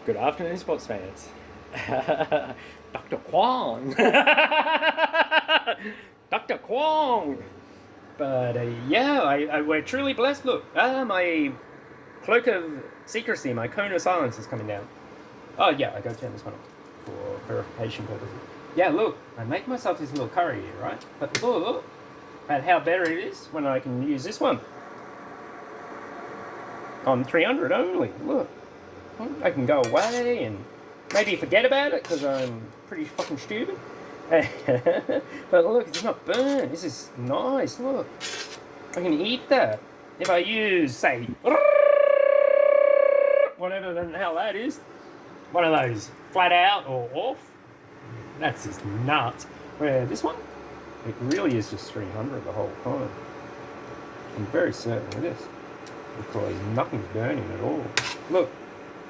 Good afternoon, sports fans. Dr. Kwong. Dr. Kwong. But yeah, we're truly blessed. Look, my cloak of secrecy, my cone of silence is coming down. Oh yeah, I gotta turn this one off for verification purposes. Yeah, look, I make myself this little curry here, right? But look at how better it is when I can use this one on 300 only. Look. I can go away and maybe forget about it because I'm pretty fucking stupid. But look, it's not burnt. This is nice. Look, I can eat that. If I use, say, whatever the hell that is, one of those flat out or off, that's just nuts. Where this one, it really is just 300 the whole time. I'm very certain of this because nothing's burning at all. Look.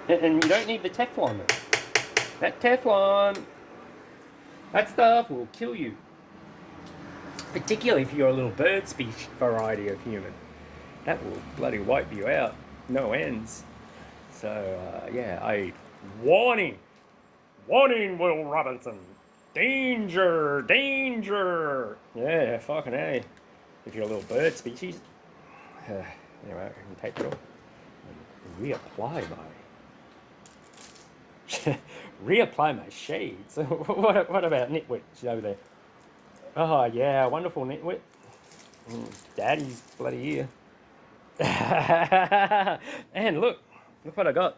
And you don't need the Teflon. That Teflon, that stuff will kill you. Particularly if you're a little bird species variety of human. That will bloody wipe you out. No ends. So, yeah, warning. Warning, Will Robinson. Danger, danger. Yeah, fucking A. If you're a little bird species. Anyway, I can take it off and reapply my shades. What about Nitwit? She's over there. Oh yeah, wonderful Nitwit. Daddy's bloody here. And look what I got.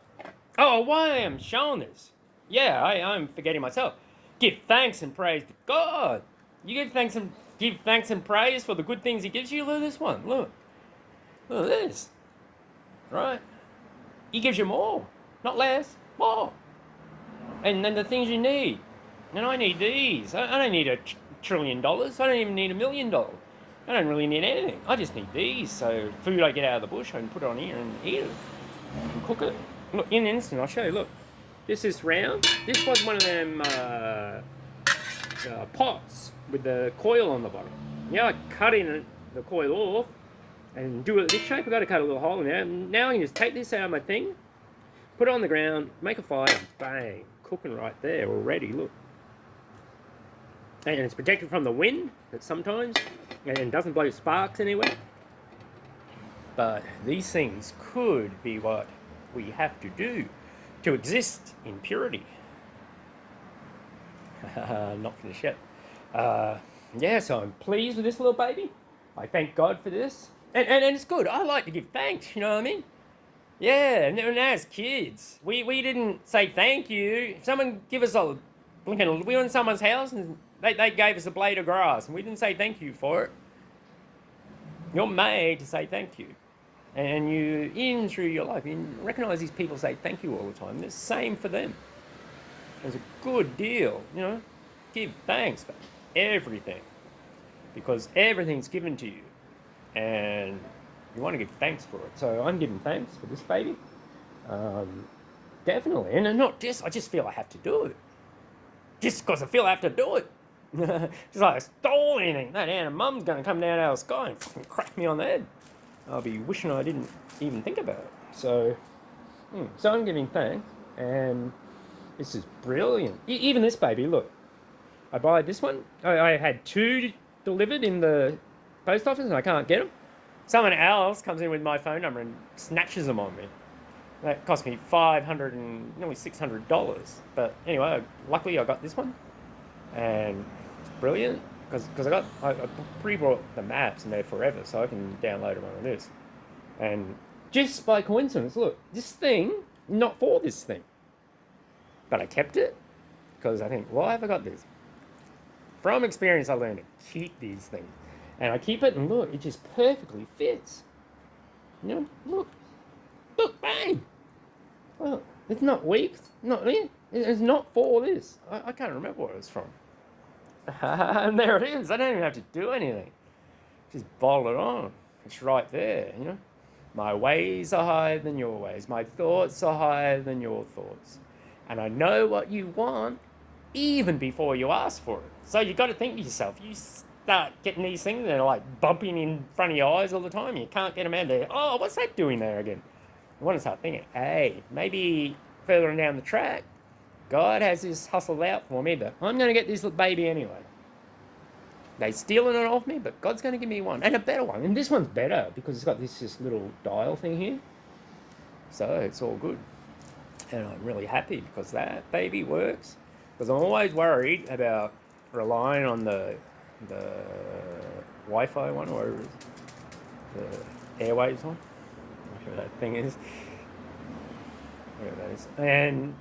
Oh, why I am showing this? Yeah, I'm forgetting myself. Give thanks and praise to God. You give thanks and praise for the good things He gives you. Look at this one. Look at this. Right? He gives you more, not less. More. And then the things you need. And I need these. I don't need $1 trillion. I don't even need $1 million. I don't really need anything. I just need these. So food I get out of the bush, I can put it on here and eat it. And cook it. Look, in an instant, I'll show you. Look. This is round. This was one of them pots with the coil on the bottom. Yeah, I cut in the coil off and do it this shape. I've got to cut a little hole in there. And now I can just take this out of my thing, put it on the ground, make a fire, bang. Cooking right there already, look. And it's protected from the wind, but sometimes, and doesn't blow sparks anywhere. But these things could be what we have to do to exist in purity. Not finished yet. Yeah, so I'm pleased with this little baby. I thank God for this. And it's good. I like to give thanks, you know what I mean? Yeah, and as kids, we didn't say thank you. If someone give us a blinking, we were in someone's house and they gave us a blade of grass and we didn't say thank you for it. You're made to say thank you. And you, in through your life, you recognise these people say thank you all the time. It's the same for them. It's a good deal, you know. Give thanks for everything. Because everything's given to you. And you want to give thanks for it. So I'm giving thanks for this baby. Definitely. And not just, I just feel I have to do it. Just because I feel I have to do it. Just like I stole anything. That Anna Mum's going to come down out of the sky and fucking crack me on the head. I'll be wishing I didn't even think about it. So I'm giving thanks. And this is brilliant. Even this baby, look. I buy this one. I had 2 delivered in the post office and I can't get them. Someone else comes in with my phone number and snatches them on me. That cost me $500 and nearly $600. But anyway, luckily I got this one, and it's brilliant because I pre-bought the maps and they're forever, so I can download them on this. And just by coincidence, look, this thing not for this thing, but I kept it because I think, why have I got this? From experience, I learned to keep these things. And I keep it, and look, it just perfectly fits. You know, look, bang. Well, it's not weak. It's not for this. I can't remember where it was from. And there it is. I don't even have to do anything. Just bolt it on. It's right there, you know. My ways are higher than your ways. My thoughts are higher than your thoughts. And I know what you want even before you ask for it. So you got to think to yourself, you start getting these things that are like bumping in front of your eyes all the time. You can't get them out there. Oh, what's that doing there again? You want to start thinking, hey, maybe further on down the track, God has this hustled out for me, but I'm going to get this little baby anyway. They're stealing it off me, but God's going to give me one, and a better one. And this one's better because it's got this little dial thing here. So it's all good. And I'm really happy because that baby works. Because I'm always worried about relying on the Wi-Fi one, or whatever it is, the Airwaves one, whatever that thing is. Whatever that is. And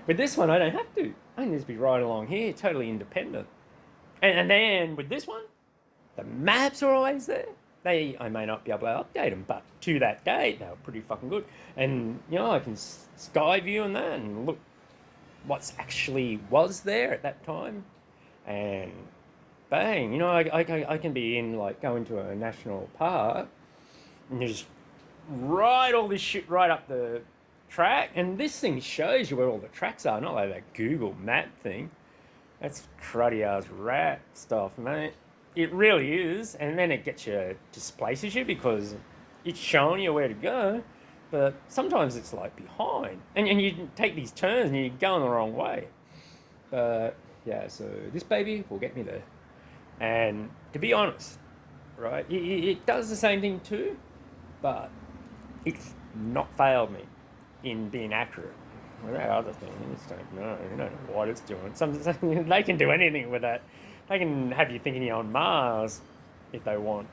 with this one, I don't have to. I can just be right along here, totally independent. And then with this one, the maps are always there. I may not be able to update them, but to that date, they were pretty fucking good. And, you know, I can sky view on that and look what's actually was there at that time. And bang, you know, I can be in, like, going to a national park and just write all this shit right up the track. And this thing shows you where all the tracks are, not like that Google map thing. That's cruddy ass rat stuff, mate. It really is, and then it displaces you because it's showing you where to go, but sometimes it's like behind, and you take these turns and you're going the wrong way. But yeah, so this baby will get me there. And to be honest, right, it does the same thing too, but it's not failed me in being accurate. Well, that other thing, you just don't know. You don't know what it's doing. They can do anything with that. They can have you thinking you're on Mars if they want.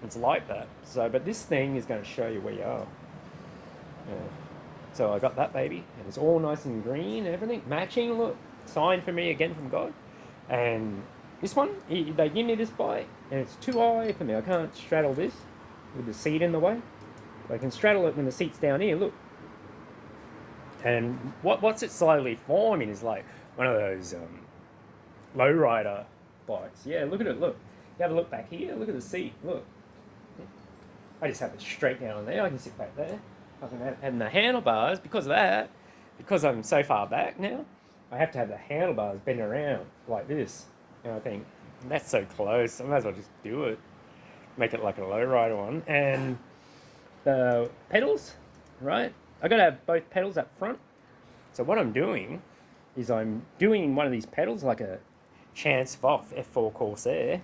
It's like that. So, but this thing is going to show you where you are. Yeah. So I got that baby, and it's all nice and green, everything matching. Look, sign for me again from God. And this one, they give me this bike, and it's too high for me. I can't straddle this with the seat in the way. I can straddle it when the seat's down here. Look. And what's it slowly forming is like one of those lowrider bikes. Yeah, look at it, look. You have a look back here, look at the seat, look. I just have it straight down there, I can sit back there. I can have the handlebars, because of that, because I'm so far back now, I have to have the handlebars bend around like this. And I think, that's so close, I might as well just do it. Make it like a lowrider one. And the pedals, right? I got to have both pedals up front. So what I'm doing is I'm doing one of these pedals like a Chance Voff F4 Corsair.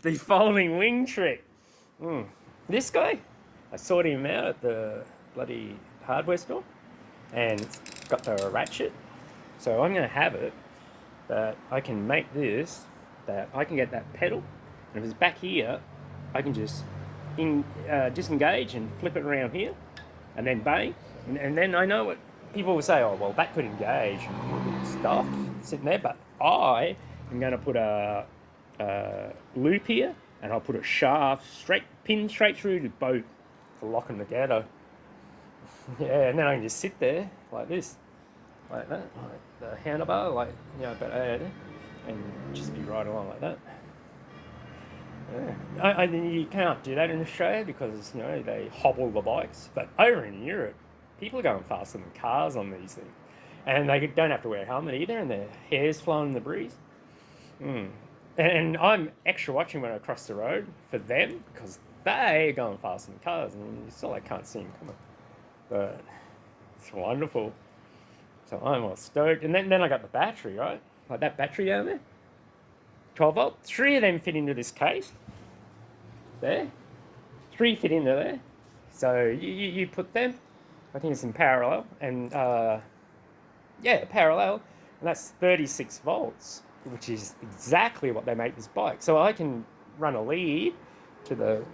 The folding wing trick. This guy, I sorted him out at the bloody hardware store and got the ratchet. So I'm going to have it that I can make this, that I can get that pedal, and if it's back here, I can just disengage and flip it around here, and then bang, and then I know what people will say. Oh well, that could engage and stuff sitting there, but I am going to put a loop here, and I'll put a shaft pin straight through to both to lock them together. Yeah, and then I can just sit there like this, like that, like the handlebar, like and just be right along like that. Yeah. You can't do that in Australia because, you know, they hobble the bikes. But over in Europe, people are going faster than cars on these things. And they don't have to wear a helmet either, and their hair's flowing in the breeze. And I'm extra watching when I cross the road for them because they are going faster than cars, and you still can't see them coming. But it's wonderful. So I'm all stoked. And then I got the battery, right? Like that battery down there. 12 volt. 3 of them fit into this case. There. 3 fit into there. So you put them, I think it's in parallel, and parallel, and that's 36 volts, which is exactly what they make this bike. So I can run a lead to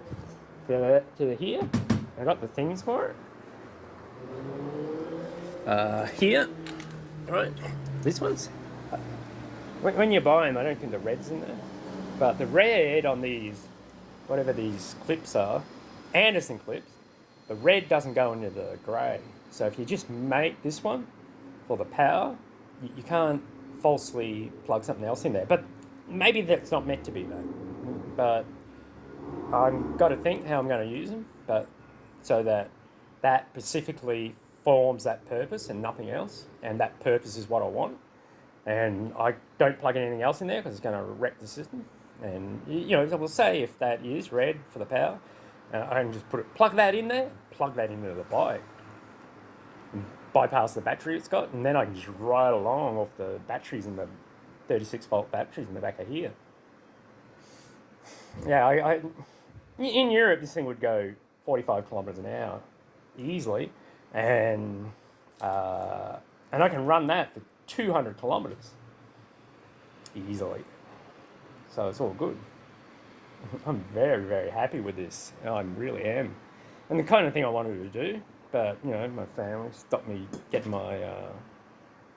here. I got the things for it. Here, right? This one's. When you buy them, I don't think the red's in there. But the red on these, whatever these clips are, Anderson clips, the red doesn't go into the grey. So if you just make this one for the power, you can't falsely plug something else in there. But maybe that's not meant to be though. But I've got to think how I'm going to use them, but so that specifically forms that purpose and nothing else, and that purpose is what I want. And I don't plug anything else in there because it's going to wreck the system. And, you know, we'll say if that is red for the power, I can just plug that in there, plug that into the bike. bypass the battery it's got, and then I can just ride along off the batteries and the 36-volt batteries in the back of here. Yeah, in Europe, this thing would go 45 kilometers an hour easily, and and I can run that for 200 kilometers easily. So it's all good. I'm very, very happy with this. I really am. And the kind of thing I wanted to do, but you know, my family stopped me getting my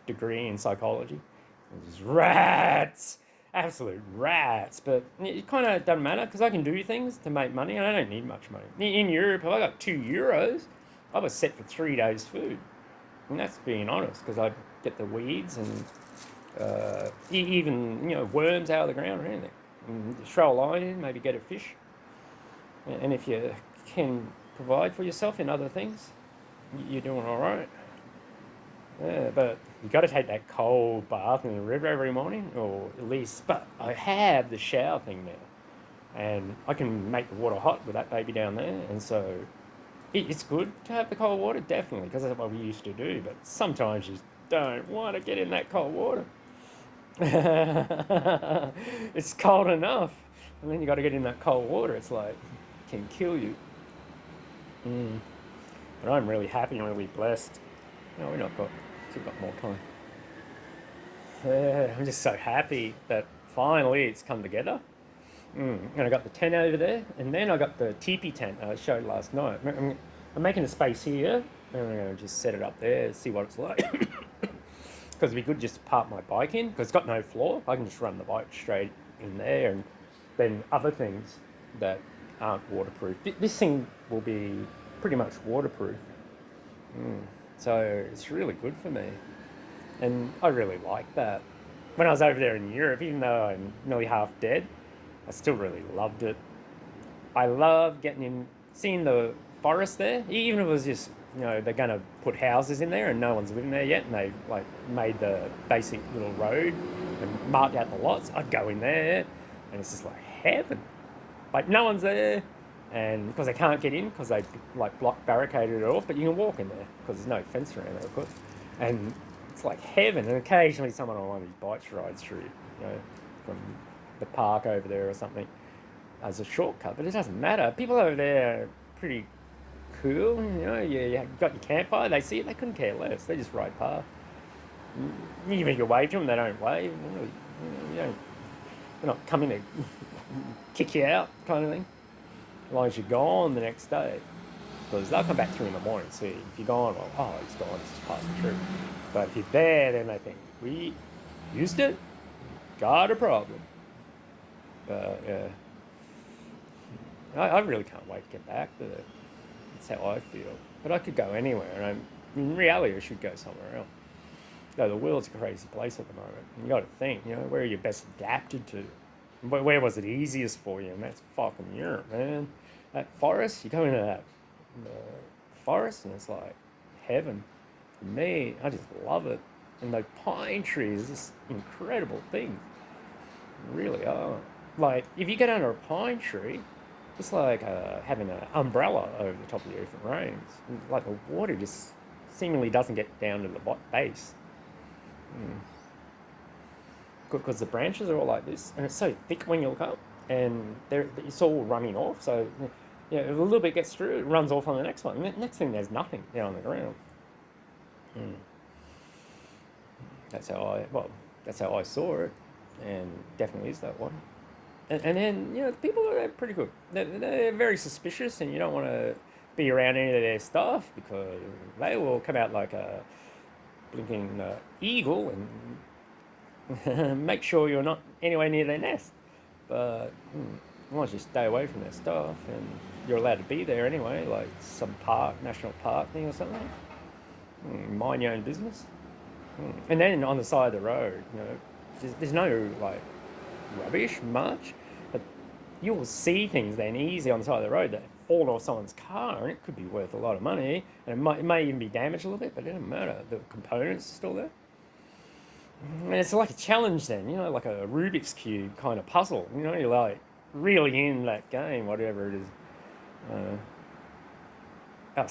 degree in psychology. It was rats, absolute rats. But it kind of doesn't matter because I can do things to make money, and I don't need much money. In Europe, if I got €2, I was set for 3 days' food, and that's being honest because I'd get the weeds and even worms out of the ground or anything. And throw a line in, maybe get a fish, and if you can provide for yourself in other things, you're doing all right. Yeah, but you got to take that cold bath in the river every morning, or at least. But I have the shower thing now, and I can make the water hot with that baby down there, and so it's good to have the cold water, definitely, because that's what we used to do. But sometimes you don't want to get in that cold water. It's cold enough, and then you got to get in that cold water. It's like it can kill you. Mm. But I'm really happy and really blessed. No, still got more time. Yeah, I'm just so happy that finally it's come together. And I got the tent over there, and then I got the teepee tent I showed last night. I'm making a space here, and I'm going to just set it up there, see what it's like. Because it'd be good just to park my bike in, because it's got no floor. I can just run the bike straight in there, and then other things that aren't waterproof. This thing will be pretty much waterproof. So it's really good for me. And I really like that. When I was over there in Europe, even though I'm nearly half dead, I still really loved it. I love getting in, seeing the forest there, even if it was just, they're going to put houses in there and no one's living there yet, and they like made the basic little road and marked out the lots. I'd go in there, and it's just like heaven. Like no one's there, and because they can't get in because they like barricaded it off, but you can walk in there because there's no fence around there, of course. And it's like heaven, and occasionally someone on one of these bikes rides through, from the park over there or something as a shortcut, but it doesn't matter. People over there are pretty cool. You got your campfire, they see it, they couldn't care less. They just ride past. Even if you wave to them, they don't wave. They're not coming to kick you out, kind of thing. As long as you're gone the next day. Because they'll come back through in the morning and see. If you're gone, well, oh, he's gone, he's just passing through. But if you're there, then they think, we used it, got a problem. Yeah. I really can't wait to get back there. That's how I feel. But I could go anywhere, and in reality, I should go somewhere else. The world's a crazy place at the moment. You got to think, where are you best adapted to? Where was it easiest for you? And that's fucking Europe, man. That forest, you go into that forest, and it's like heaven. For me, I just love it. And those pine trees, just incredible things. They really are. Like, if you get under a pine tree, it's like having an umbrella over the top of you if it rains. Like the water just seemingly doesn't get down to the base. Because the branches are all like this, and it's so thick when you look up, and it's all running off. So, if a little bit gets through, it runs off on the next one. And the next thing, there's nothing down on the ground. That's how I saw it, and definitely is that one. And then, people are pretty good. They're very suspicious, and you don't want to be around any of their stuff because they will come out like a blinking eagle and make sure you're not anywhere near their nest. But as long as you stay away from their stuff, and you're allowed to be there anyway, like some park, national park thing or something, mind your own business. And then on the side of the road, there's no like rubbish much, but you'll see things then easy on the side of the road that fall off someone's car, and it could be worth a lot of money, and it may even be damaged a little bit, but it doesn't matter. The components are still there. And it's like a challenge then, like a Rubik's Cube kind of puzzle. You're like really in that game, whatever it is.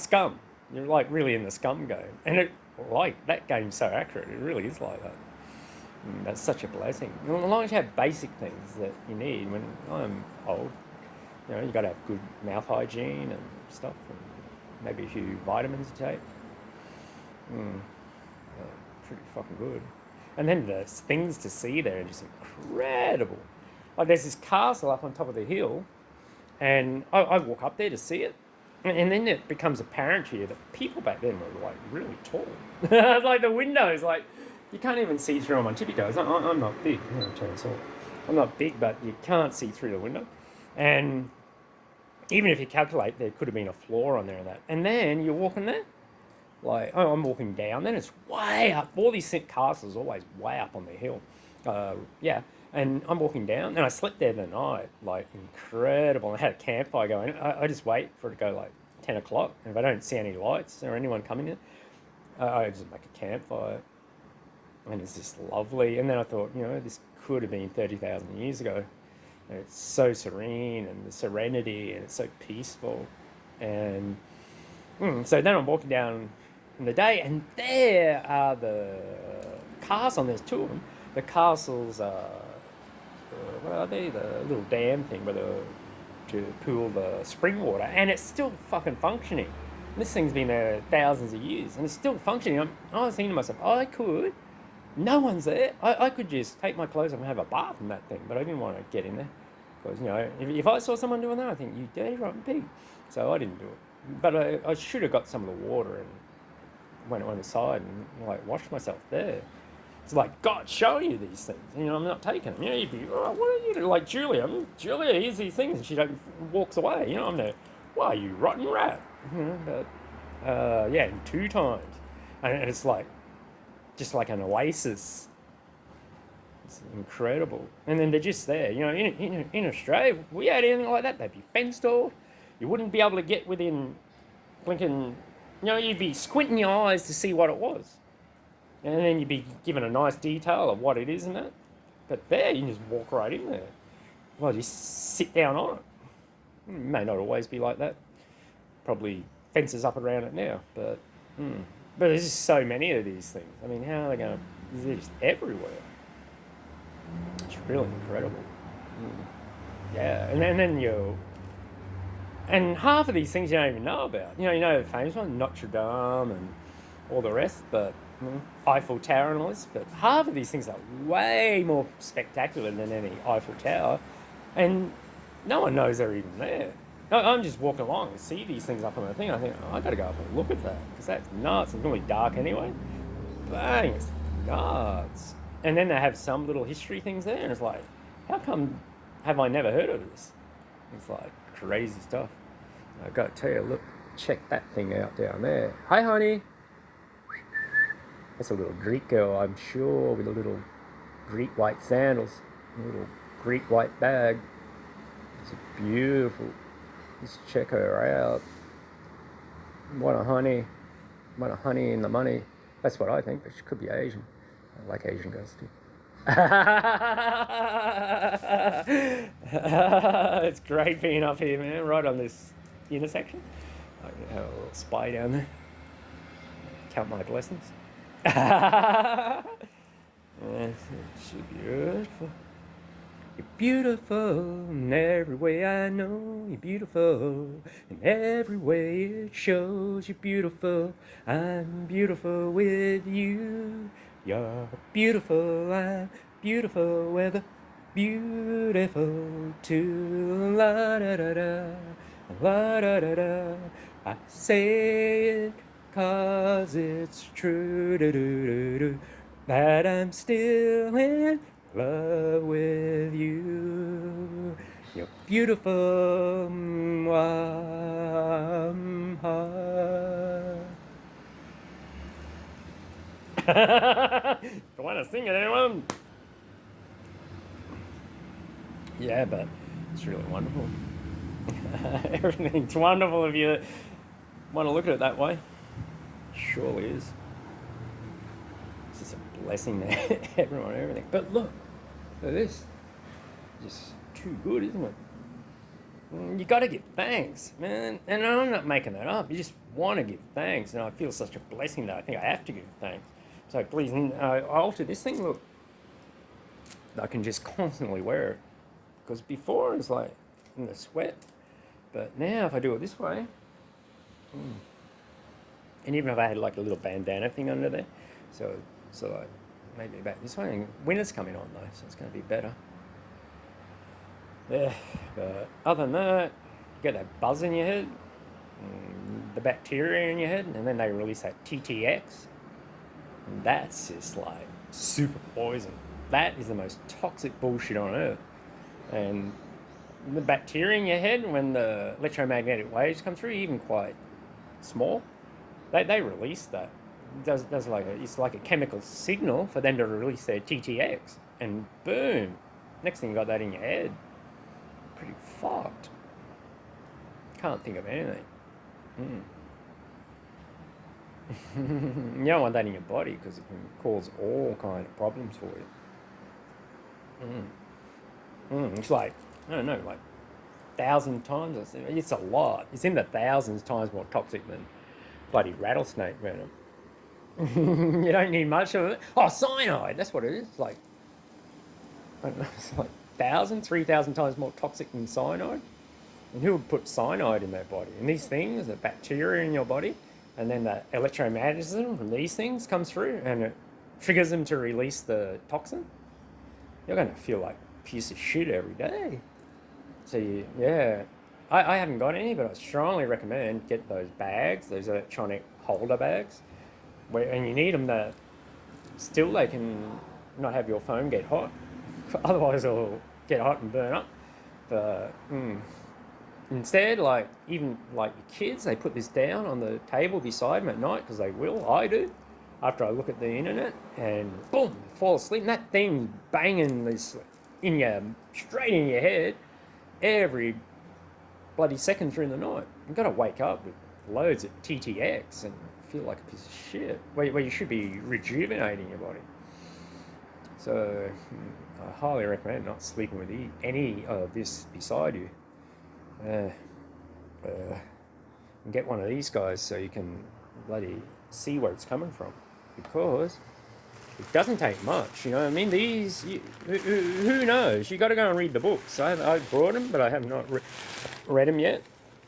Scum. You're like really in the Scum game, and it like that game's so accurate. It really is like that. That's such a blessing. As long as you have basic things that you need. When I'm old, you got to have good mouth hygiene and stuff, and maybe a few vitamins to take. Pretty fucking good. And then the things to see there are just incredible. Like there's this castle up on top of the hill, and I walk up there to see it, and then it becomes apparent to you that people back then were like really tall. Like the windows, like you can't even see through them on tippy toes. I'm not big. I'm not big, but you can't see through the window. And even if you calculate, there could have been a floor on there and that. And then you're walking there, like I'm walking down, then it's way up. All these castles always way up on the hill. Yeah. And I'm walking down, and I slept there the night, like incredible. I had a campfire going. I just wait for it to go like 10 o'clock, and if I don't see any lights or anyone coming in, I just make a campfire, and it's just lovely. And then I thought, this could have been 30,000 years ago. And it's so serene, and the serenity, and it's so peaceful. And so then I'm walking down in the day, and there are the castles. There's two of them. The castles are, what are they? The little dam thing to pool the spring water, and it's still fucking functioning. This thing's been there thousands of years, and it's still functioning. I was thinking to myself, no one's there. I could just take my clothes off and have a bath in that thing, but I didn't want to get in there. Because, if I saw someone doing that, I think, you dirty rotten pig. So I didn't do it. But I should have got some of the water and went aside and, washed myself there. It's like God showing you these things. I'm not taking them. You'd be, what are you doing? Like Julia. Here's these things. And she walks away. I'm there. Why, you rotten rat? But, yeah, and 2 times. And it's like, just like an oasis. It's incredible. And then they're just there. In Australia, if we had anything like that, they'd be fenced off. You wouldn't be able to get within blinking, you'd be squinting your eyes to see what it was. And then you'd be given a nice detail of what it is and that. But there, you can just walk right in there. Well, just sit down on it. It may not always be like that. Probably fences up around it now. But there's just so many of these things. I mean, how are they going to... They're just everywhere. It's really incredible. Yeah, and then and half of these things you don't even know about. The famous one, Notre Dame and all the rest, but Eiffel Tower and all this. But half of these things are way more spectacular than any Eiffel Tower, and no one knows they're even there. I'm just walking along and see these things up on the thing. I think, I got to go up and look at that, because that's nuts. It's really dark anyway. Bang, it's nuts. And then they have some little history things there, and it's like, how come have I never heard of this? It's like crazy stuff. I've got to tell you, look, check that thing out down there. Hi, honey. That's a little Greek girl, I'm sure, with a little Greek white sandals, a little Greek white bag. It's beautiful. Just check her out. What a honey. What a honey in the money. That's what I think, but she could be Asian. I like Asian girls too. It's great being up here, man, right on this intersection. I have a little spy down there. Count my blessings. Yes, she's beautiful. You're beautiful in every way I know. You're beautiful in every way it shows. You're beautiful. I'm beautiful with you. You're beautiful. I'm beautiful. We're beautiful too. La da da da, la da da da. I say it 'cause it's true. Do, do, do, do, that I'm still in love with you. You're beautiful. Don't want to sing it, anyone? Yeah, but it's really wonderful. Everything's wonderful if you want to look at it that way. Surely is. It's just a blessing to everyone and everything. But look at this. Just too good, isn't it? You got to give thanks, man. And I'm not making that up. You just want to give thanks, and I feel such a blessing that I think I have to give thanks. So please, I alter this thing. Look, I can just constantly wear it because before it's like in the sweat, but now if I do it this way, and even if I had like a little bandana thing under there, so like maybe about this way. And winter's coming on though, so it's going to be better. Yeah, but other than that, you get that buzz in your head, the bacteria in your head, and then they release that TTX. And that's just like super poison. That is the most toxic bullshit on earth. And the bacteria in your head, when the electromagnetic waves come through, even quite small, they release that. Does like it's like a chemical signal for them to release their TTX, and boom, next thing you got that in your head. Pretty fucked. Can't think of anything. You don't want that in your body because it can cause all kind of problems for you. It's like, I don't know, like 1,000 times. It's a lot. It's in the thousands times more toxic than bloody rattlesnake venom. You don't need much of it. Oh, cyanide. That's what it is. It's like, I don't know, it's like 1,000, 3,000 times more toxic than cyanide. And who would put cyanide in their body? And these things, the bacteria in your body, and then the electromagnetism from these things comes through and it triggers them to release the toxin. You're going to feel like a piece of shit every day. So, I haven't got any, but I strongly recommend get those bags, those electronic holder bags, and you need them that still they can not have your phone get hot. Otherwise, it'll get hot and burn up. But instead, like even like your kids, they put this down on the table beside them at night because they will. I do. After I look at the internet and boom, fall asleep. And that thing banging this in your straight in your head every bloody second through the night. You've got to wake up with loads of TTX and feel like a piece of shit. Where you should be rejuvenating your body. So I highly recommend not sleeping with any of this beside you. And get one of these guys so you can bloody see where it's coming from, because it doesn't take much. You know what I mean? Who knows? You got to go and read the books. I've brought them, but I have not read them yet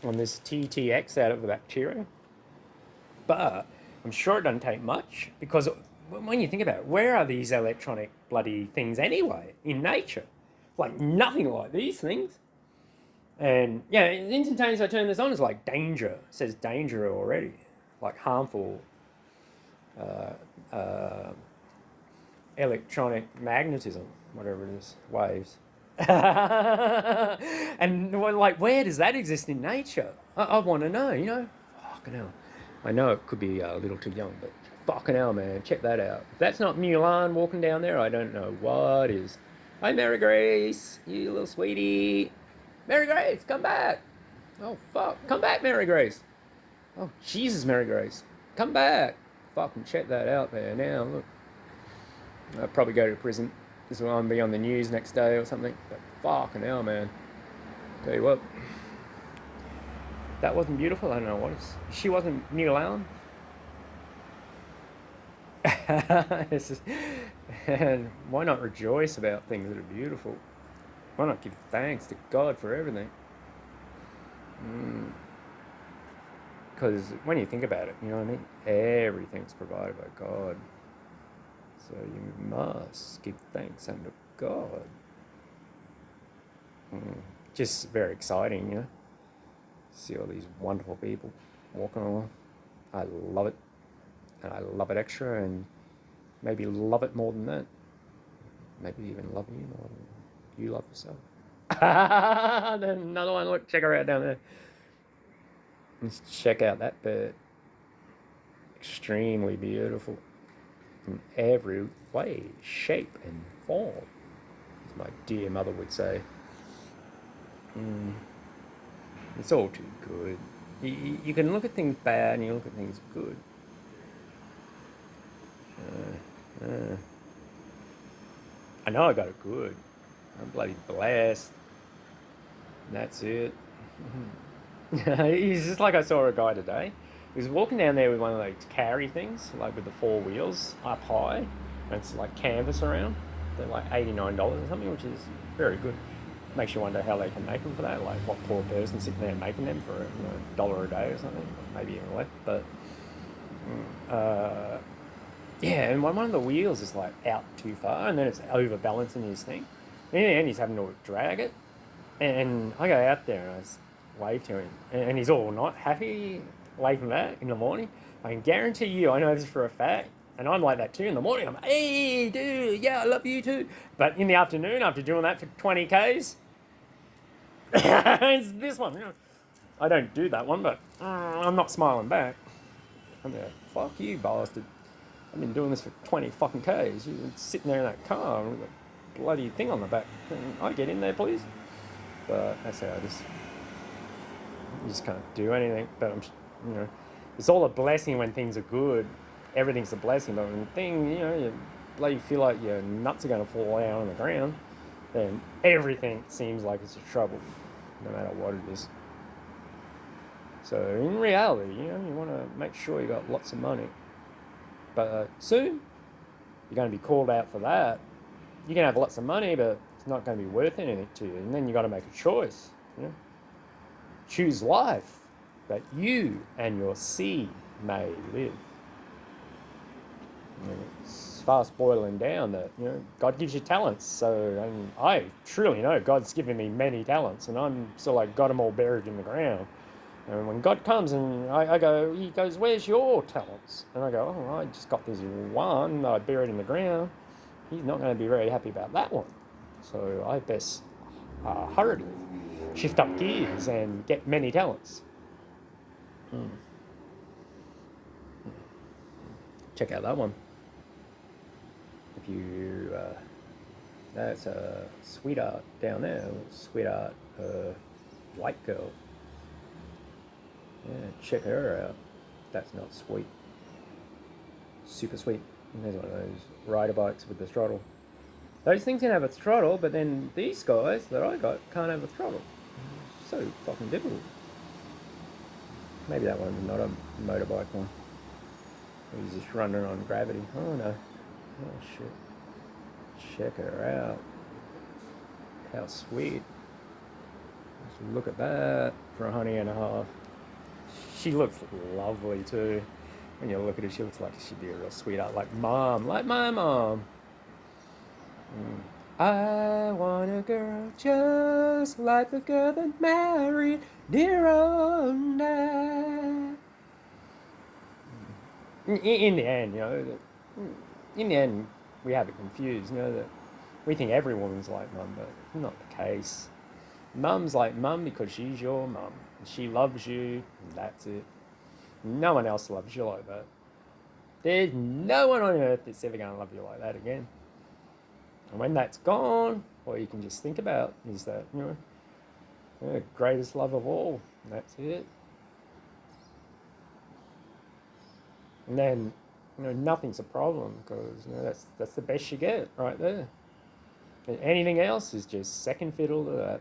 on this TTX out of the bacteria. But I'm sure it doesn't take much, because when you think about it, where are these electronic bloody things anyway in nature? Like nothing like these things. And yeah, instantaneous I turn this on, it's like danger. It says danger already. Like harmful electronic magnetism, whatever it is, waves. And like, where does that exist in nature? I want to know, you know? Fucking hell. I know it could be a little too young, but fucking hell, man, check that out. If that's not Mulan walking down there, I don't know what is. Hi, Mary Grace, you little sweetie. Mary Grace, come back. Oh, fuck. Come back, Mary Grace. Oh, Jesus, Mary Grace. Come back. Fucking check that out there now. Look. I'll probably go to prison. This will be on the news next day or something. But fucking hell, man. Tell you what. If that wasn't beautiful, I don't know what is. She wasn't Neil Allen. And why not rejoice about things that are beautiful? Why not give thanks to God for everything? Because when you think about it, you know what I mean? Everything's provided by God. So you must give thanks unto God. Just very exciting, you know? See all these wonderful people walking along. I love it. And I love it extra, and maybe love it more than that. Maybe even love you more than you love yourself. Then another one, look, check her out down there. Let's check out that bird. Extremely beautiful in every way, shape, and form, as my dear mother would say. It's all too good. You can look at things bad and you look at things good. I know I got it good. I'm bloody blessed. And that's it. He's just like I saw a guy today. He was walking down there with one of those carry things, like with the four wheels up high, and it's like canvas around. They're like $89 or something, which is very good. Makes you wonder how they can make them for that. Like what poor person sitting there making them for $1 a day or something, maybe even less. But uh, yeah, and one of the wheels is like out too far, and then it's overbalancing his thing. And in the end, he's having to drag it. And I go out there and I just wave to him, and he's all not happy, waving back in the morning. I can guarantee you, I know this for a fact, and I'm like that too. In the morning, I'm, hey, dude, yeah, I love you too. But in the afternoon, after doing that for 20 Ks, it's this one. I don't do that one, but I'm not smiling back. I'm like, fuck you, bastard. I've been doing this for 20 fucking Ks. You've been sitting there in that car with a bloody thing on the back. Can I get in there, please? But that's how it is. You just can't do anything. But it's all a blessing when things are good. Everything's a blessing. But when you bloody feel like your nuts are going to fall out on the ground, then everything seems like it's a trouble, no matter what it is. So in reality, you want to make sure you got lots of money. But soon, you're going to be called out for that. You can have lots of money, but it's not going to be worth anything to you. And then you got to make a choice. Choose life, that you and your seed may live. It's fast boiling down that God gives you talents. So I truly know God's given me many talents, and I'm sort of like got them all buried in the ground. And when God comes and I go, he goes, where's your talents? And I go, I just got this one that I buried in the ground. He's not going to be very happy about that one. So I best hurriedly shift up gears and get many talents. Check out that one. If you, that's a sweetheart down there, sweetheart white girl. Yeah, check her out. That's not sweet. Super sweet. And there's one of those rider bikes with the throttle. Those things can have a throttle, but then these guys that I got can't have a throttle. So fucking difficult. Maybe that one's not a motorbike one. He's just running on gravity. Oh no. Oh shit. Check her out. How sweet. Just look at that for a honey and a half. She looks lovely too. When you look at her, she looks like she'd be a real sweetheart, like mom, like my mom. I want a girl just like the girl that married Deronda. In the end, in the end, we have it confused. That we think every woman's like mum, but not the case. Mum's like mum because she's your mum. She loves you, and that's it. No one else loves you like that. There's no one on earth that's ever going to love you like that again. And when that's gone, all you can just think about is that, the greatest love of all. And that's it. And then, nothing's a problem because, that's the best you get right there. And anything else is just second fiddle to that.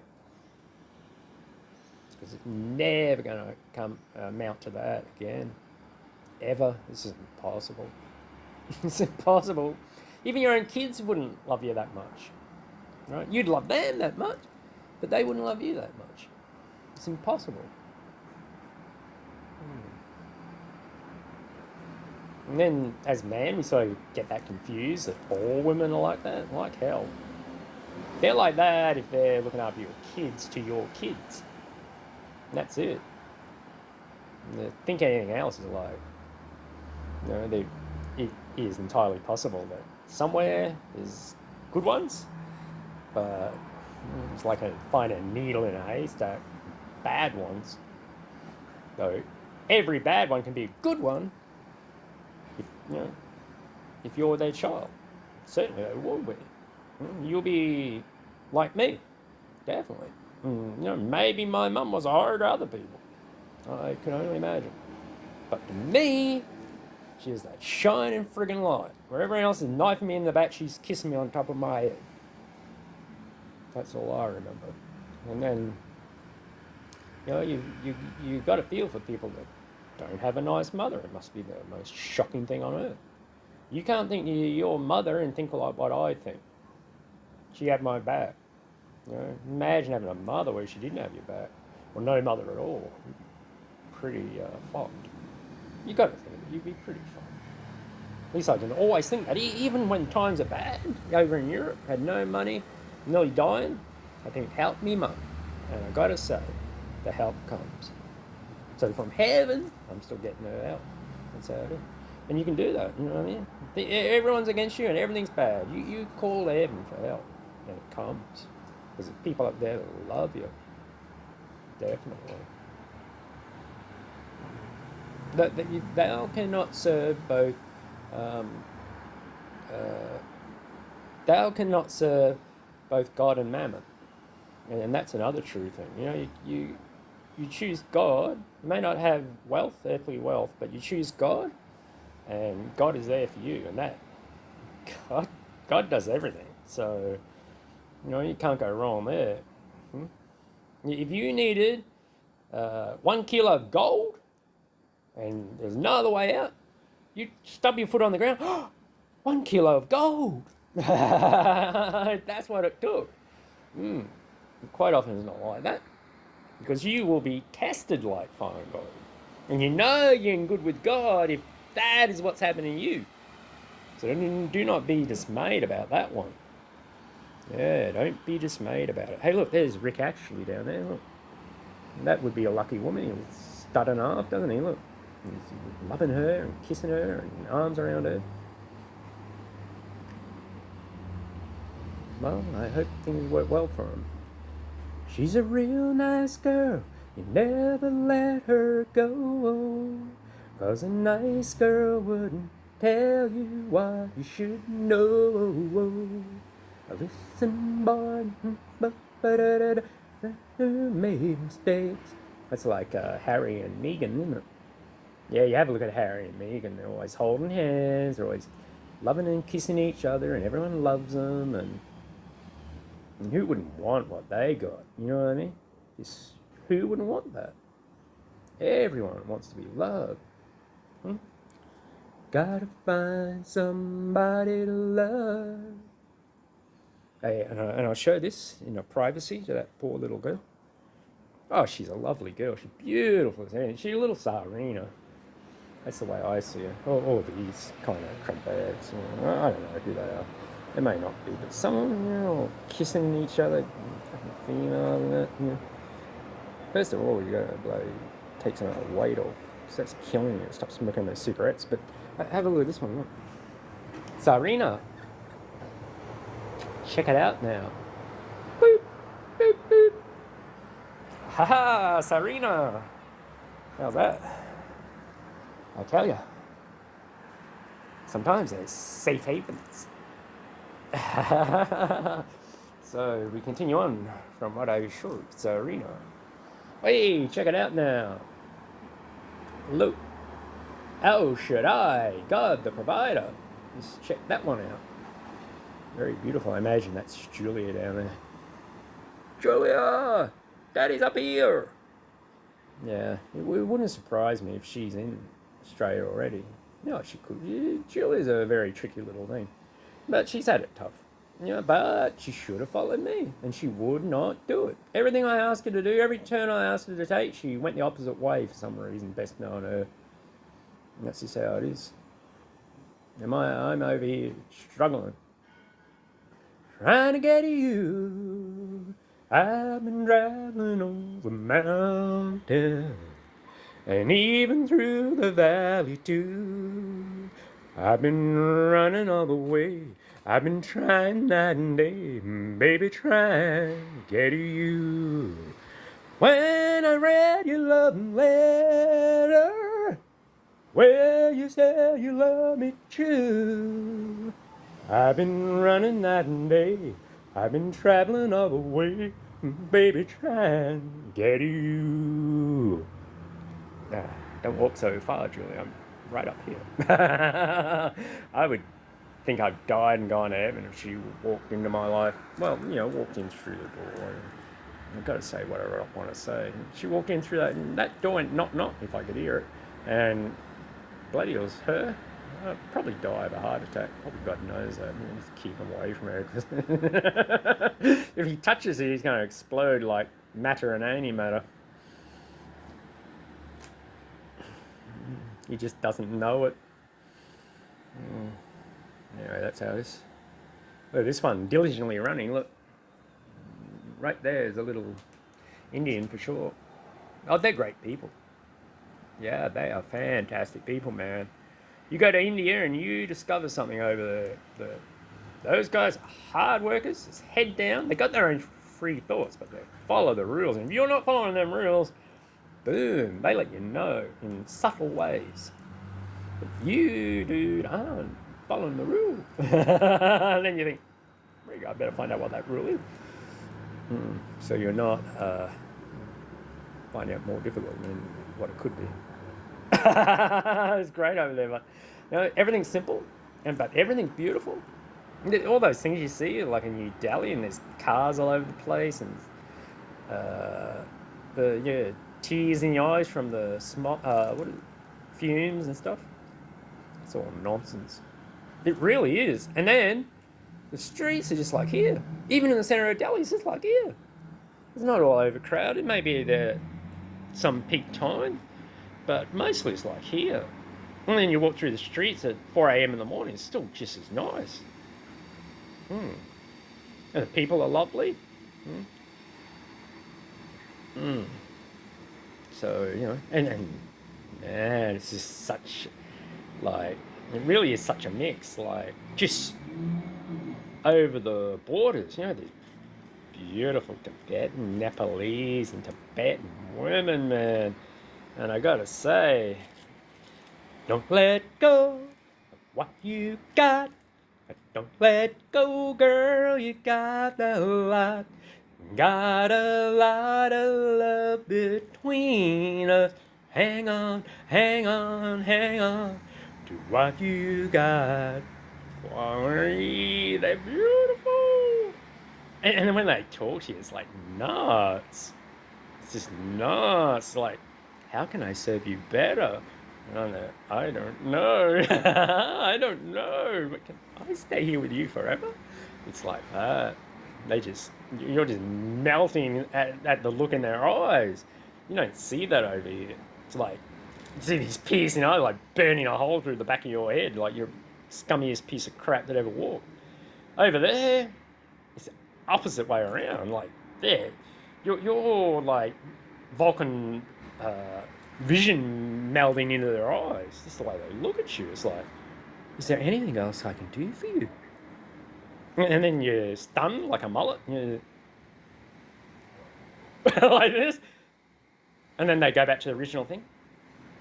Because it's never going to amount to that again. Ever. This is impossible. It's impossible. Even your own kids wouldn't love you that much. Right? You'd love them that much, but they wouldn't love you that much. It's impossible. And then, as men, we sort of get that confused that all women are like that. Like hell. They're like that if they're looking after your kids to your kids. And that's it. And think anything else is like, it is entirely possible that somewhere there's good ones, but it's like find a needle in a haystack. Bad ones. Though every bad one can be a good one if you're their child. Certainly they will be. You'll be like me. Definitely. Maybe my mum was horror to other people. I can only imagine. But to me, she is that shining friggin' light. Where everyone else is knifing me in the back, she's kissing me on top of my head. That's all I remember. And then You know, you got to feel for people that don't have a nice mother. It must be the most shocking thing on earth. You can't think you're your mother and think like what I think. She had my back. You know, imagine having a mother where she didn't have your back, or no mother at all. Pretty fucked. You got to think you'd be pretty fucked. At least I can always think that. Even when times are bad, over in Europe, had no money, nearly dying, I think, help me, mum. And I got to say, the help comes. So from heaven, I'm still getting her help. That's how it is. And you can do that, you know what I mean? Everyone's against you and everything's bad. You call heaven for help, and it comes. Because there's people up there that love you. Definitely. Thou cannot serve both. Um, uh, thou cannot serve both God and mammon, and that's another true thing. You know, you choose God. You may not have wealth, earthly wealth, but you choose God, and God is there for you. And that God does everything. So you know you can't go wrong there. If you needed 1 kilo of gold, and there's no other way out, you stub your foot on the ground. 1 kilo of gold. That's what it took. Quite often it's not like that, because you will be tested like fine gold, and you know you're in good with God if that is what's happening to you. So do not be dismayed about that one. Yeah, don't be dismayed about it. Hey, look, there's Rick Ashley down there. Look, that would be a lucky woman. He'll stud and half, doesn't he? Look, he's loving her and kissing her and arms around her. Well, I hope things work well for him. She's a real nice girl, you never let her go. 'Cause a nice girl wouldn't tell you what you should know. Listen, boy, made mistakes. That's like Harry and Meghan, isn't it? Yeah, you have a look at Harry and Meghan. They're always holding hands, they're always loving and kissing each other, and everyone loves them. And who wouldn't want what they got? You know what I mean? Who wouldn't want that? Everyone wants to be loved. Gotta find somebody to love. Hey, and I'll show this in a privacy to that poor little girl. Oh, she's a lovely girl. She's beautiful. She's a little Tsarina. That's the way I see her. All these kind of crabbags. I don't know who they are. They may not be, but some of them, you know, all kissing each other, fucking female and that, you know. First of all, you gotta bloody take some of that weight off. So that's killing you. Stop smoking those cigarettes. But have a look at this one. Look. Tsarina. Check it out now. Boop, boop, boop. Haha, Tsarina. How's that? I tell you. Sometimes there's safe havens. So we continue on from what I showed. Tsarina. Hey, check it out now. Look. El Shaddai, God the provider. Just check that one out. Very beautiful. I imagine that's Julia down there. Julia! Daddy's up here! Yeah, it wouldn't surprise me if she's in Australia already. You know, she could. Julia's a very tricky little thing. But she's had it tough. You know, but she should have followed me, and she would not do it. Everything I asked her to do, every turn I asked her to take, she went the opposite way for some reason, best known her. And that's just how it is. And I'm over here struggling. Trying to get to you. I've been driving over mountains, and even through the valley too. I've been running all the way. I've been trying night and day, baby, trying to get to you. When I read your love letter, where you said you love me true, I've been running night and day. I've been traveling all the way, baby, trying to get to you. Don't walk so far, Julie. I'm right up here. I would think I've died and gone to heaven if she walked into my life. Well, you know, walked in through the door. I've got to say whatever I want to say. She walked in through that door went knock knock if I could hear it, and bloody it was her. I'd probably die of a heart attack. Probably God knows that. Just keep him away from her. 'Cause if he touches it, he's going to explode like matter and antimatter. He just doesn't know it. Anyway, that's how it is. Look, this one, diligently running. Look, right there is a little Indian for sure. Oh, they're great people. Yeah, they are fantastic people, man. You go to India and you discover something over there. Those guys are hard workers. It's head down. They got their own free thoughts, but they follow the rules. And if you're not following them rules, boom, they let you know in subtle ways. But you, dude, aren't following the rule. And then you think, I better find out what that rule is. So you're not finding it more difficult than what it could be. It's great over there, but you know, everything's simple, but everything's beautiful. All those things you see, like in New Delhi, and there's cars all over the place, and the tears in your eyes from the fumes and stuff. It's all nonsense. It really is. And then the streets are just like here. Even in the centre of Delhi, it's just like here. It's not all overcrowded. Maybe there some peak time, but mostly it's like here. And then you walk through the streets at 4 a.m. in the morning, it's still just as nice. And the people are lovely. So, you know, and man, it's just such, like, it really is such a mix, like, just over the borders, you know, these beautiful Tibetan, Nepalese and Tibetan women, man. And I gotta say, don't let go of what you got. Don't let go, girl, you got a lot. Got a lot of love between us. Hang on, hang on, hang on to what you got. They're beautiful. And then when they talk to you, it's like nuts. It's just nuts. Like, how can I serve you better? And I don't know. I don't know. But can I stay here with you forever? It's like that. You're just melting at the look in their eyes. You don't see that over here. It's like, you see these piercing eyes, like burning a hole through the back of your head, like you're the scummiest piece of crap that ever walked. Over there, it's the opposite way around. Like, there, you're like Vulcan vision melding into their eyes. Just the way they look at you. It's like, is there anything else I can do for you? And then you're stunned like a mullet. Like this. And then they go back to the original thing.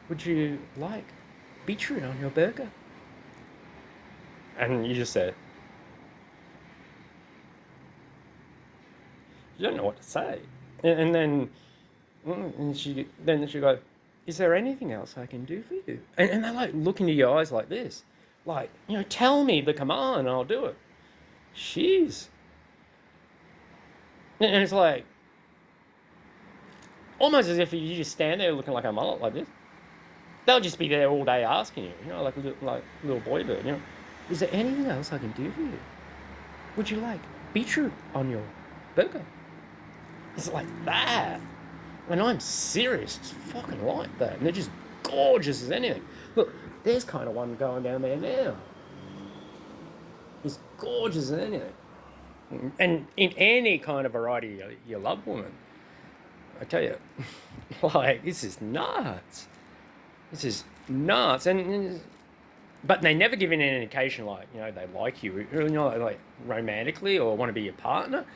Would you like beetroot on your burger? And you just said, you don't know what to say. And then she go, is there anything else I can do for you? And they like look into your eyes like this. Like, you know, tell me the command and I'll do it. Jeez. And it's like, almost as if you just stand there looking like a mullet like this. They'll just be there all day asking you, like little boy bird, is there anything else I can do for you? Would you like beetroot on your burger? It's like that. And I'm serious, it's fucking like that. And they're just gorgeous as anything. Look, there's kind of one going down there now. It's gorgeous as anything. And in any kind of variety you love, woman, I tell you, like, this is nuts. This is nuts. But they never give any indication, like, they like you, like romantically or want to be your partner.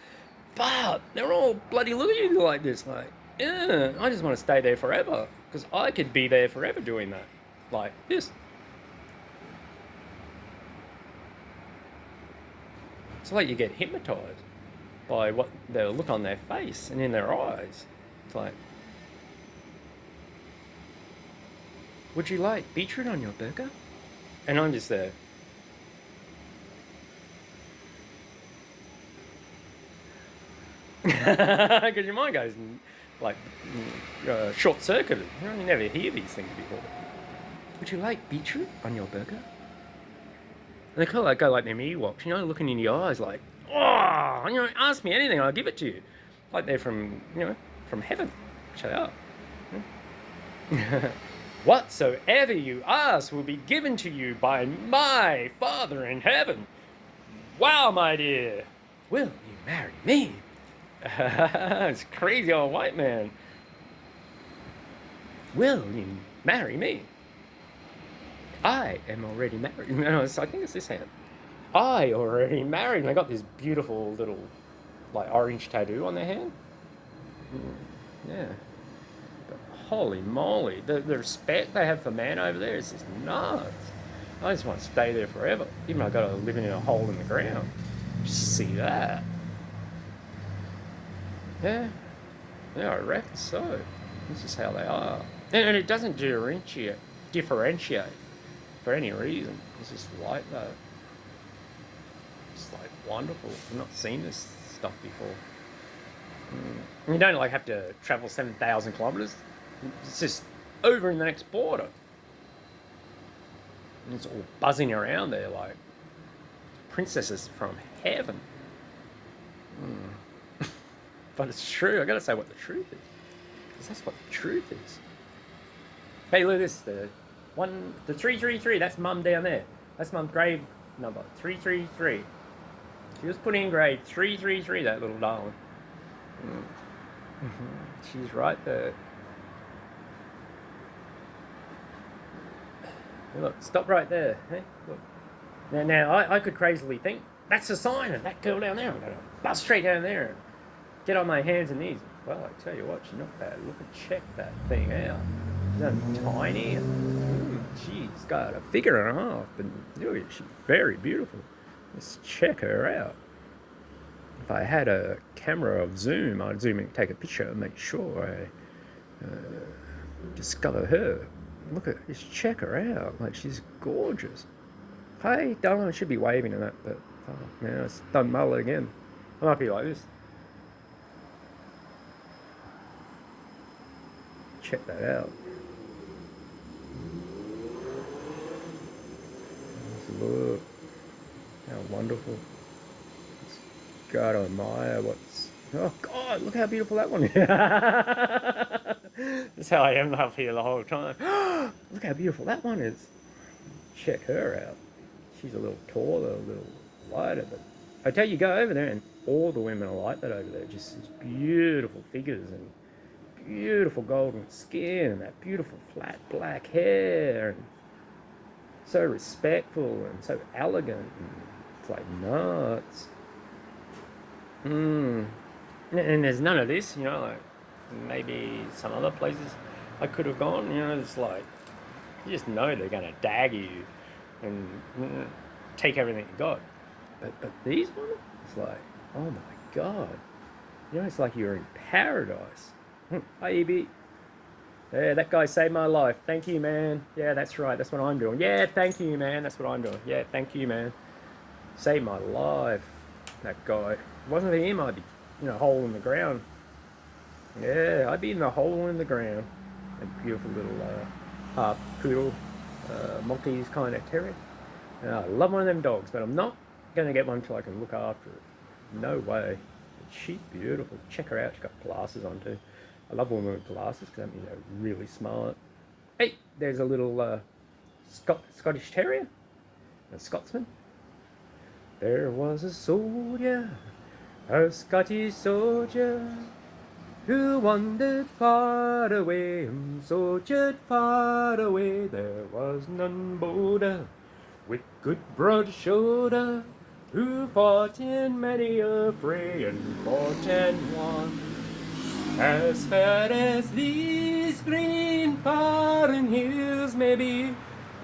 But they're all bloody look at you like this, like, yeah, I just want to stay there forever. Because I could be there forever doing that. Like this. It's like you get hypnotized by what the look on their face and in their eyes. It's like, would you like beetroot on your burger? And I'm just there. Because your mind goes like short-circuited. You never hear these things before. Would you like beetroot on your burger? And they kind of like go like them Ewoks, looking in your eyes like, oh, ask me anything, I'll give it to you. Like they're from, from heaven. Which they are. Whatsoever you ask will be given to you by my Father in heaven. Wow, my dear. Will you marry me? It's crazy old white man. Will you marry me? I am already married. No, I think it's this hand. I already married. And they got this beautiful little, like, orange tattoo on their hand. Yeah. But holy moly, the respect they have for man over there is just nuts. I just want to stay there forever, even though I've got to live in a hole in the ground. Just see that. Yeah, I reckon so. This is how they are. And it doesn't differentiate for any reason. It's just like that. It's like wonderful. I've not seen this stuff before. You don't like have to travel 7,000 kilometers. It's just over in the next border. And it's all buzzing around there like princesses from heaven. But it's true. I gotta say what the truth is, because that's what the truth is. Hey, look at this. The 333. That's Mum down there. That's Mum's grave number 333. She was put in grave 333. That little darling. She's right there. Look, stop right there. Hey, look. Now I could crazily think that's a sign of that girl down there. I'm gonna bust straight down there and get on my hands and knees. Well, I tell you what, she's not bad. Look and check that thing out. She's not tiny. She's got a figure and a half, but look, she's very beautiful. Let's check her out. If I had a camera of zoom, I'd zoom in, take a picture, and make sure I discover her. Look at, just check her out. Like, she's gorgeous. Hey, darling, I should be waving at that, but oh man, it's done mullet again. I might be like this. Check that out. Look, how wonderful. It's gotta admire what's... Oh God, look how beautiful that one is. That's how I am up here the whole time. Look how beautiful that one is. Check her out. She's a little taller, a little lighter, but I tell you, go over there and all the women are like that over there. Just these beautiful figures and beautiful golden skin and that beautiful flat black hair, and so respectful and so elegant. And it's like nuts. And there's none of this, like maybe some other places I could have gone. It's like you just know they're going to dagger you and take everything you got. But these ones, it's like, oh my God. It's like you're in paradise. Hi, Evie. Yeah, that guy saved my life. Thank you, man. Yeah, that's right. That's what I'm doing. Yeah, thank you, man. That's what I'm doing. Yeah, thank you, man. Saved my life. That guy. If it wasn't for him, I'd be, hole in the ground. Yeah, I'd be in the hole in the ground. A beautiful little half poodle, Maltese kind of terrier. I love one of them dogs, but I'm not going to get one until I can look after it. No way. But she's beautiful. Check her out. She's got glasses on too. I love women with glasses because that means they're really smart. Hey, there's a little Scottish terrier, a Scotsman. There was a soldier, a Scottish soldier, who wandered far away and soldiered far away. There was none bolder, with good broad shoulder, who fought in many a fray and fought and won. As far as these green foreign hills may be,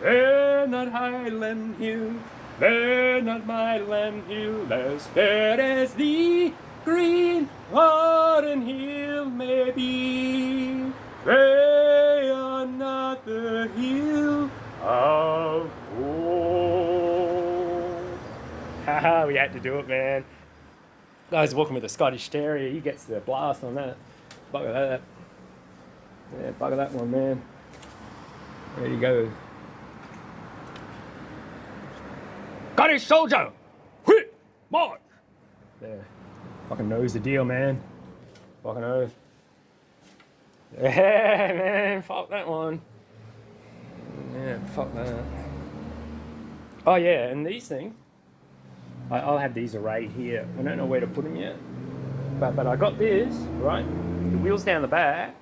they're not Highland Hill, they're not Highland Hill. As fair as the green foreign hill may be, they are not the hill of gold. Haha, we had to do it, man. Guy's walking with a Scottish Terrier. He gets the blast on that. Bugger that. Yeah, bugger that one, man. There you go. Scottish soldier! Hit! March! There. Fucking knows the deal, man. Fucking knows. Yeah, man. Fuck that one. Yeah, fuck that. Oh, yeah, and these things. I'll have these arrayed here. I don't know where to put them yet. But I got this, right? The wheels down the back.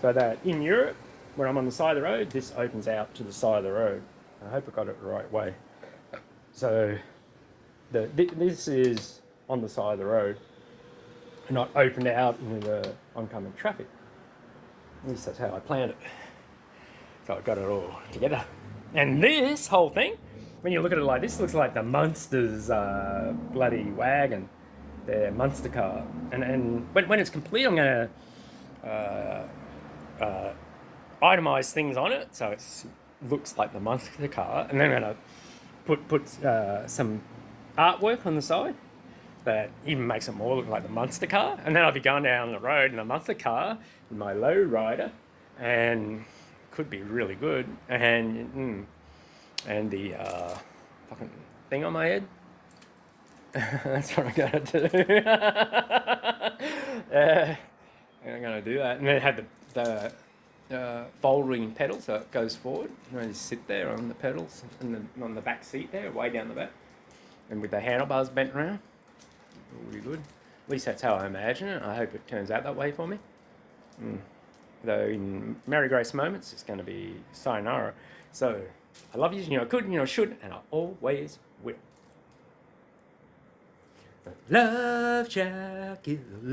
So that in Europe, when I'm on the side of the road, this opens out to the side of the road. I hope I got it the right way. So this is on the side of the road, not opened out into the oncoming traffic. At least that's how I planned it. So I got it all together. And this whole thing, when you look at it like this, looks like the Munster's bloody wagon, their Munster car. And when it's complete, I'm going to itemize things on it so it looks like the Munster car. And then I'm going to put some artwork on the side that even makes it more look like the Munster car. And then I'll be going down the road in the Munster car in my low rider, and could be really good. And the fucking thing on my head. That's what I'm gonna do. I'm gonna do that, and then have the folding pedal so it goes forward. And I just sit there on the pedals and on the back seat there, way down the back, and with the handlebars bent around. Really good. At least that's how I imagine it. I hope it turns out that way for me. Though in Mary Grace moments, it's going to be sayonara. So I love you. I could, should, and I always will. Love Jack is a